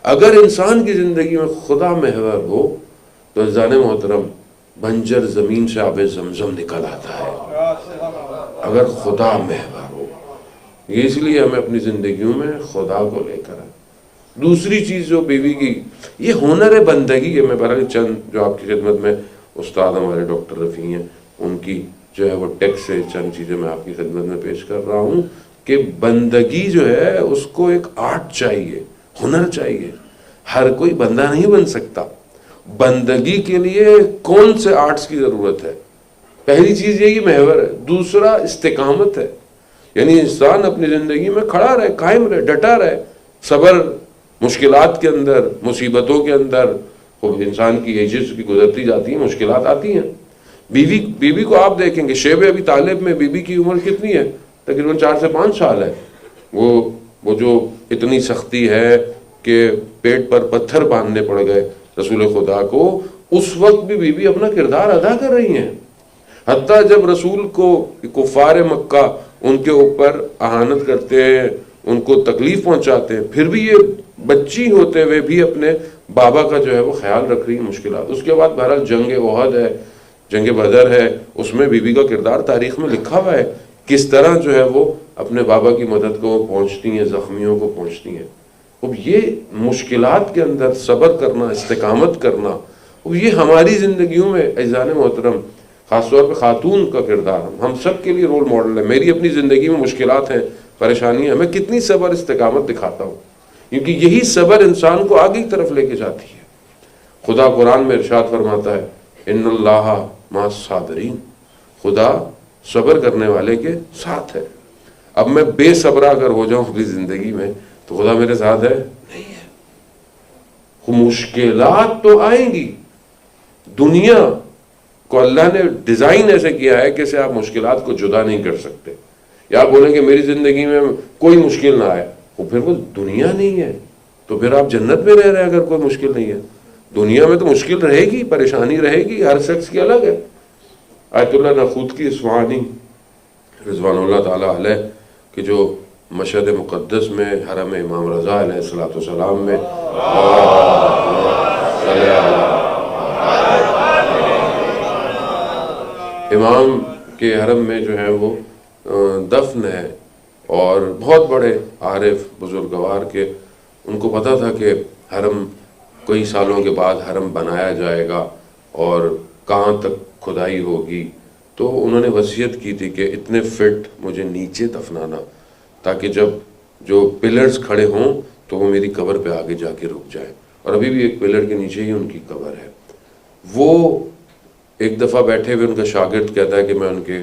اگر انسان کی زندگی میں خدا محور ہو تو عزیزان محترم بنجر زمین سے آب زمزم نکل آتا ہے، اگر خدا محور ہو۔ یہ اس لیے ہمیں اپنی زندگیوں میں خدا کو لے کر آئے۔ دوسری چیز جو بیوی کی، یہ ہنر بندگی ہے۔ میں برحال چند جو آپ کی خدمت میں استاد ہمارے ڈاکٹر رفیع ہیں، ان کی جو ہے وہ ٹیکسٹ سے چند چیزیں میں آپ کی خدمت میں پیش کر رہا ہوں کہ بندگی جو ہے اس کو ایک آرٹ چاہیے، ہنر چاہیے۔ ہر کوئی بندہ نہیں بن سکتا۔ بندگی کے لیے کون سے آرٹس کی ضرورت ہے؟ پہلی چیز یہی محور ہے۔ دوسرا استقامت ہے، یعنی انسان اپنی زندگی میں کھڑا رہے، قائم رہے، ڈٹا رہے۔ صبر مشکلات کے اندر، مصیبتوں کے اندر، انسان کی ایجز کی گزرتی جاتی ہیں، مشکلات آتی ہیں۔ بیوی کو آپ دیکھیں گے، شیب ابی طالب میں بیوی کی عمر کتنی ہے؟ تقریباً 4 سے 5 سال ہے۔ وہ جو اتنی سختی ہے کہ پیٹ پر پتھر باندھنے پڑ گئے رسول خدا کو، اس وقت بھی بیوی اپنا کردار ادا کر رہی ہیں۔ حتیٰ جب رسول کو کفار مکہ ان کے اوپر اہانت کرتے ہیں، ان کو تکلیف پہنچاتے ہیں، پھر بھی یہ بچی ہوتے ہوئے بھی اپنے بابا کا جو ہے وہ خیال رکھ رہی ہیں مشکلات۔ اس کے بعد بہرحال جنگ احد ہے، جنگ بدر ہے، اس میں بیوی کا کردار تاریخ میں لکھا ہوا ہے، کس طرح جو ہے وہ اپنے بابا کی مدد کو پہنچتی ہیں، زخمیوں کو پہنچتی ہیں۔ اب یہ مشکلات کے اندر صبر کرنا، استقامت کرنا، اب یہ ہماری زندگیوں میں عزیزان محترم خاص طور پہ خاتون کا کردار ہم سب کے لیے رول ماڈل ہے۔ میری اپنی زندگی میں مشکلات ہیں، پریشانیاں ہیں، میں کتنی صبر استقامت دکھاتا ہوں، کیونکہ یہی صبر انسان کو آگے کی طرف لے کے جاتی ہے۔ خدا قرآن میں ارشاد فرماتا ہے ان اللہ مع الصابرین، خدا صبر کرنے والے کے ساتھ ہے۔ اب میں بے صبرا اگر ہو جاؤں اپنی زندگی میں تو خدا میرے ساتھ ہے؟ نہیں ہے۔ مشکلات تو آئیں گی، دنیا کو اللہ نے ڈیزائن ایسے کیا ہے کہ اسے آپ مشکلات کو جدا نہیں کر سکتے۔ یا آپ بولیں کہ میری زندگی میں کوئی مشکل نہ آئے، پھر وہ دنیا نہیں ہے، تو پھر آپ جنت میں رہ رہے ہیں اگر کوئی مشکل نہیں ہے۔ دنیا میں تو مشکل رہے گی، پریشانی رہے گی، ہر شخص کی الگ ہے۔ آیت اللہ نخود کی اصفہانی رضوان اللہ تعالیٰ علیہ کہ جو مشہد مقدس میں حرم امام رضا علیہ السلام میں امام کے حرم میں جو ہے وہ دفن ہے، اور بہت بڑے عارف بزرگوار کے ان کو پتہ تھا کہ حرم کئی سالوں کے بعد حرم بنایا جائے گا اور کہاں تک کھدائی ہوگی، تو انہوں نے وصیت کی تھی کہ اتنے فٹ مجھے نیچے دفنانا تاکہ جب جو پلرز کھڑے ہوں تو وہ میری قبر پہ آگے جا کے رک جائے، اور ابھی بھی ایک پلر کے نیچے ہی ان کی قبر ہے۔ وہ ایک دفعہ بیٹھے ہوئے ان کا شاگرد کہتا ہے کہ میں ان کے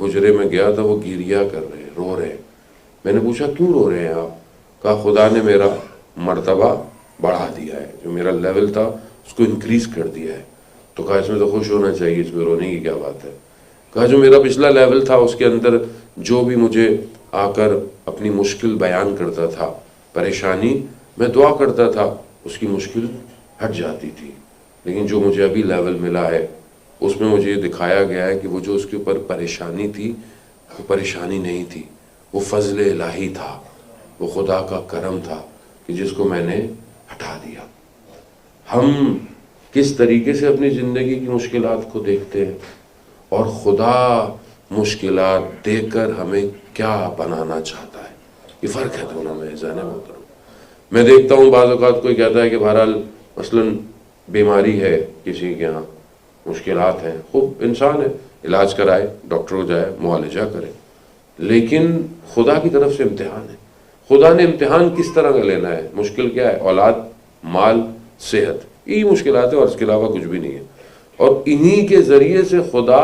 حجرے میں گیا تھا، وہ گیریا کر رہے ہیں، رو رہے ہیں۔ میں نے پوچھا کیوں رو رہے ہیں آپ؟ کہا خدا نے میرا مرتبہ بڑھا دیا ہے، جو میرا لیول تھا اس کو انکریز کر دیا ہے۔ تو کہا اس میں تو خوش ہونا چاہیے، اس میں رونے کی کیا بات ہے؟ کہا جو میرا پچھلا لیول تھا اس کے اندر جو بھی مجھے آ کر اپنی مشکل بیان کرتا تھا، پریشانی، میں دعا کرتا تھا اس کی مشکل ہٹ جاتی تھی، لیکن جو مجھے ابھی لیول ملا ہے اس میں مجھے یہ دکھایا گیا ہے کہ وہ جو اس کے اوپر پریشانی تھی وہ پریشانی نہیں تھی، وہ فضل الہی تھا، وہ خدا کا کرم تھا کہ جس کو میں نے ہٹا دیا۔ ہم کس طریقے سے اپنی زندگی کی مشکلات کو دیکھتے ہیں، اور خدا مشکلات دے کر ہمیں کیا بنانا چاہتا ہے، یہ فرق ہے دونوں میں عزیزان محترم۔ میں دیکھتا ہوں بعض اوقات کوئی کہتا ہے کہ بہرحال مثلاً بیماری ہے کسی کے ہاں، مشکلات ہیں، خوب انسان ہے، علاج کرائے، ڈاکٹر کو جائے، معالجہ کرے، لیکن خدا کی طرف سے امتحان ہے۔ خدا نے امتحان کس طرح کا لینا ہے؟ مشکل کیا ہے؟ اولاد، مال، صحت، یہی مشکلات ہے اور اس کے علاوہ کچھ بھی نہیں ہے، اور انہی کے ذریعے سے خدا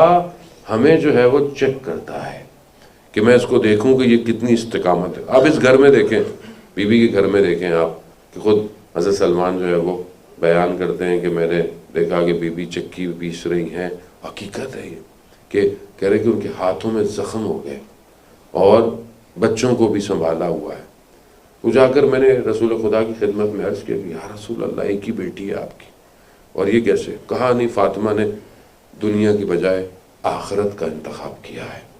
ہمیں جو ہے وہ چیک کرتا ہے کہ میں اس کو دیکھوں کہ یہ کتنی استقامت ہے۔ آپ اس گھر میں دیکھیں، بیوی کے گھر میں دیکھیں آپ کہ خود حضرت سلمان جو ہے وہ بیان کرتے ہیں کہ میں نے دیکھا کہ بیوی چکی پیس رہی ہیں، حقیقت ہے یہ کہ کہہ رہے کہ ان کے ہاتھوں میں زخم ہو گئے اور بچوں کو بھی سنبھالا ہوا ہے۔ وہ جا کر میں نے رسول خدا کی خدمت میں عرض کیا کہ یا رسول اللہ ایک ہی بیٹی ہے آپ کی، اور یہ کیسے؟ کہا نہیں، فاطمہ نے دنیا کی بجائے آخرت کا انتخاب کیا ہے۔